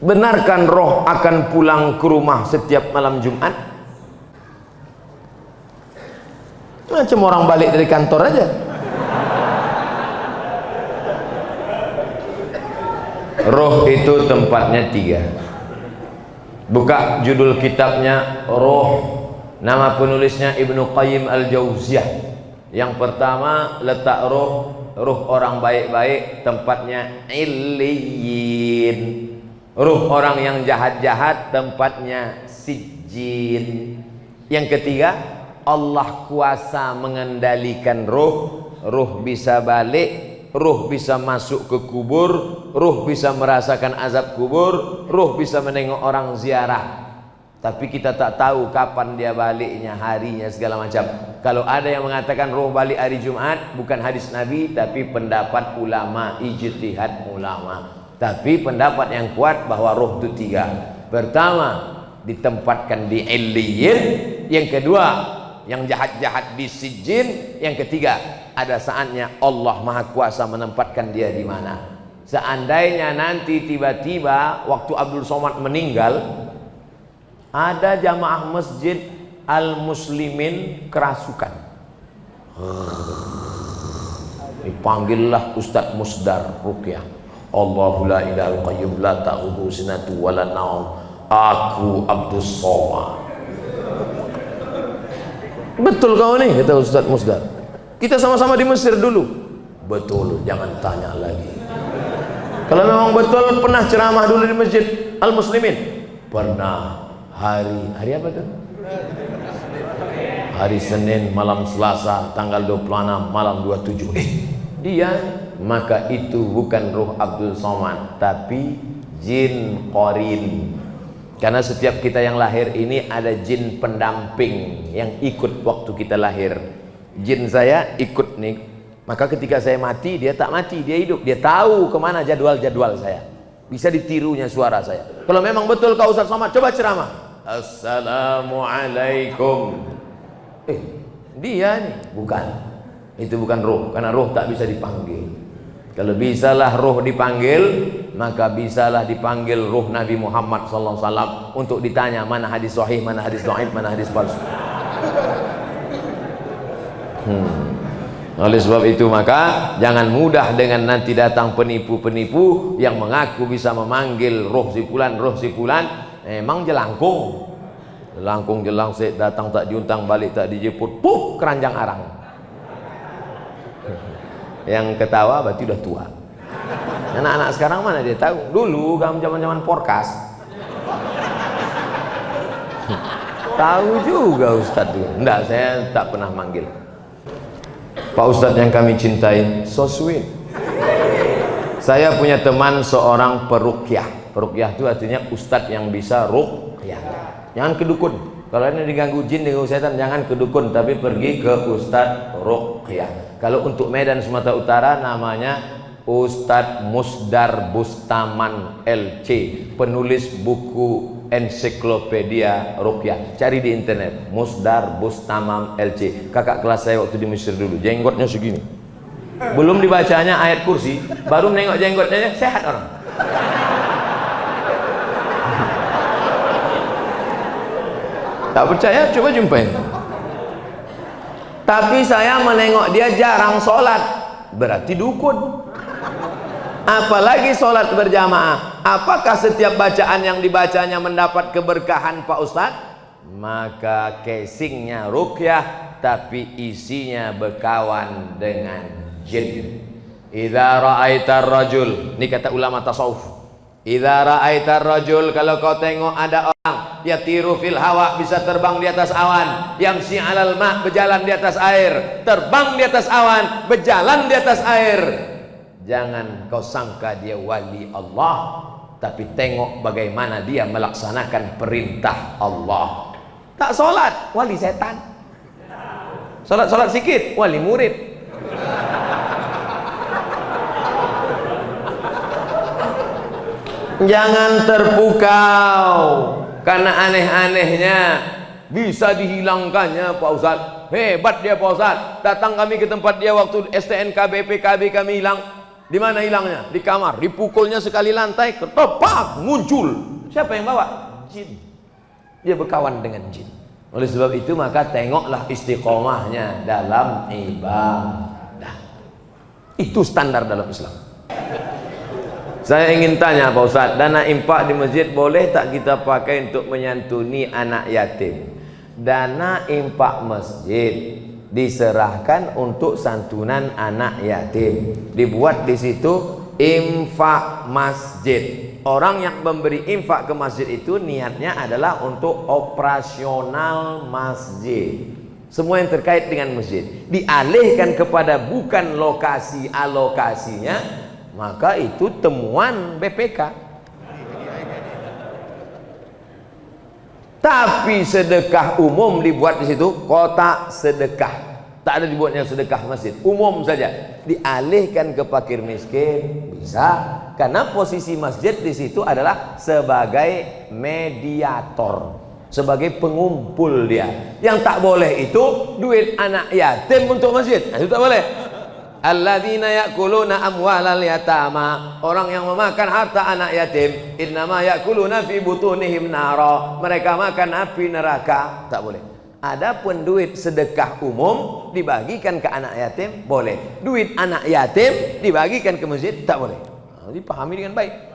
Benarkan roh akan pulang ke rumah setiap malam Jumat? Macam orang balik dari kantor aja. Roh itu tempatnya 3. Buka judul kitabnya Roh. Nama penulisnya Ibnu Qayyim Al-Jauziyah. Yang pertama, letak roh orang baik-baik tempatnya Illiyin. Ruh orang yang jahat-jahat tempatnya sijjin. Yang ketiga, Allah kuasa mengendalikan ruh. Ruh bisa balik, ruh bisa masuk ke kubur, ruh bisa merasakan azab kubur, ruh bisa menengok orang ziarah. Tapi kita tak tahu kapan dia baliknya, harinya, segala macam. Kalau ada yang mengatakan ruh balik hari Jumat, bukan hadis Nabi, tapi pendapat ulama, ijtihad ulama. Tapi pendapat yang kuat bahwa roh itu 3. Pertama, ditempatkan di Illiyin. Yang kedua, yang jahat-jahat di sijjin. Yang ketiga, ada saatnya Allah Maha Kuasa menempatkan dia di mana. Seandainya nanti tiba-tiba waktu Abdul Somad meninggal, ada jamaah masjid Al-Muslimin kerasukan, dipanggillah Ustadz Musdar Ruqyah. Allahu la ilahal qayyum la ta'khudhuhu sinatu wa la naum. Aku Abdus Somad. Betul kau nih, kata Ustaz Musdar. Kita sama-sama di Mesir dulu. Betul, jangan tanya lagi. Kalau memang betul pernah ceramah dulu di Masjid Al-Muslimin. Pernah. Hari apa tuh? Hari Senin malam Selasa tanggal 26 malam 27. Dia, maka itu bukan ruh Abdul Somad, tapi jin qarin. Karena setiap kita yang lahir ini ada jin pendamping yang ikut waktu kita lahir. Jin saya ikut nih, maka ketika saya mati dia tak mati, dia hidup. Dia tahu kemana jadwal-jadwal saya, bisa ditirunya suara saya. Kalau memang betul kau Ustaz Somad, coba ceramah. Assalamualaikum. Dia nih, bukan. Itu bukan roh, karena roh tak bisa dipanggil. Kalau bisalah roh dipanggil, maka bisalah dipanggil roh Nabi Muhammad SAW untuk ditanya mana hadis sahih, mana hadis dhaif, mana hadis palsu. Oleh sebab itu maka jangan mudah dengan nanti datang penipu-penipu yang mengaku bisa memanggil roh si fulan. Emang jelangkung jelangsik, datang tak diuntang, balik tak dijemput, puh, keranjang arang. Yang ketawa berarti udah tua. Anak-anak sekarang mana dia tahu? Dulu zaman-zaman porkas tahu juga Ustadz tuh. Enggak, saya tak pernah manggil. Pak Ustadz yang kami cintai, so sweet. Saya punya teman seorang peruqyah. Peruqyah itu artinya Ustadz yang bisa ruqyah. Jangan kedukun. Kalau ini diganggu jin, diganggu setan, jangan kedukun, tapi pergi ke Ustadz ruqyah. Kalau untuk Medan Sumatera Utara namanya Ustadz Musdar Bustaman LC, penulis buku ensiklopedia ruqyah. Cari di internet, Musdar Bustamam LC. Kakak kelas saya waktu di Mesir dulu, jenggotnya segini. Belum dibacanya ayat kursi, baru menengok jenggotnya, sehat orang. Tak percaya, coba jumpain. Tapi saya menengok dia jarang sholat, berarti dukun. Apalagi sholat berjamaah. Apakah setiap bacaan yang dibacanya mendapat keberkahan Pak Ustadz? Maka casingnya ruqyah, tapi isinya berkawan dengan jin. Idza ra'aitar rajul, ini kata ulama tasawuf. Idza ra'aitar rajul, kalau kau tengok ada orang yatiru fil hawa, bisa terbang di atas awan, yamsi 'alal ma', berjalan di atas air, terbang di atas awan, berjalan di atas air, jangan kau sangka dia wali Allah, tapi tengok bagaimana dia melaksanakan perintah Allah. Tak sholat, wali setan. Sholat sikit, wali murid. Jangan terpukau karena aneh-anehnya bisa dihilangkannya Pak Ustadz. Hebat dia Pak Ustadz. Datang kami ke tempat dia waktu STNK BPKB kami hilang. Di mana hilangnya? Di kamar. Dipukulnya sekali lantai, ketepak, muncul. Siapa yang bawa? Jin. Dia berkawan dengan jin. Oleh sebab itu maka tengoklah istiqomahnya dalam ibadah. Itu standar dalam Islam. Saya ingin tanya Pak Ustadz, dana infak di masjid boleh tak kita pakai untuk menyantuni anak yatim? Dana infak masjid diserahkan untuk santunan anak yatim. Dibuat di situ infak masjid. Orang yang memberi infak ke masjid itu niatnya adalah untuk operasional masjid. Semua yang terkait dengan masjid dialihkan kepada bukan lokasi alokasinya, maka itu temuan BPK. Tapi sedekah umum dibuat di situ kotak sedekah, tak ada dibuatnya sedekah masjid, umum saja, dialihkan ke fakir miskin bisa, karena posisi masjid di situ adalah sebagai mediator, sebagai pengumpul dia. Yang tak boleh itu duit anak yatim untuk masjid, nah, itu tak boleh. Alladzina ya'kuluna amwalal yatama, orang yang memakan harta anak yatim, innama ya'kuluna fi butunihim nara, mereka makan api neraka, tak boleh. Adapun duit sedekah umum dibagikan ke anak yatim boleh, duit anak yatim dibagikan ke masjid tak boleh. Jadi pahami dengan baik.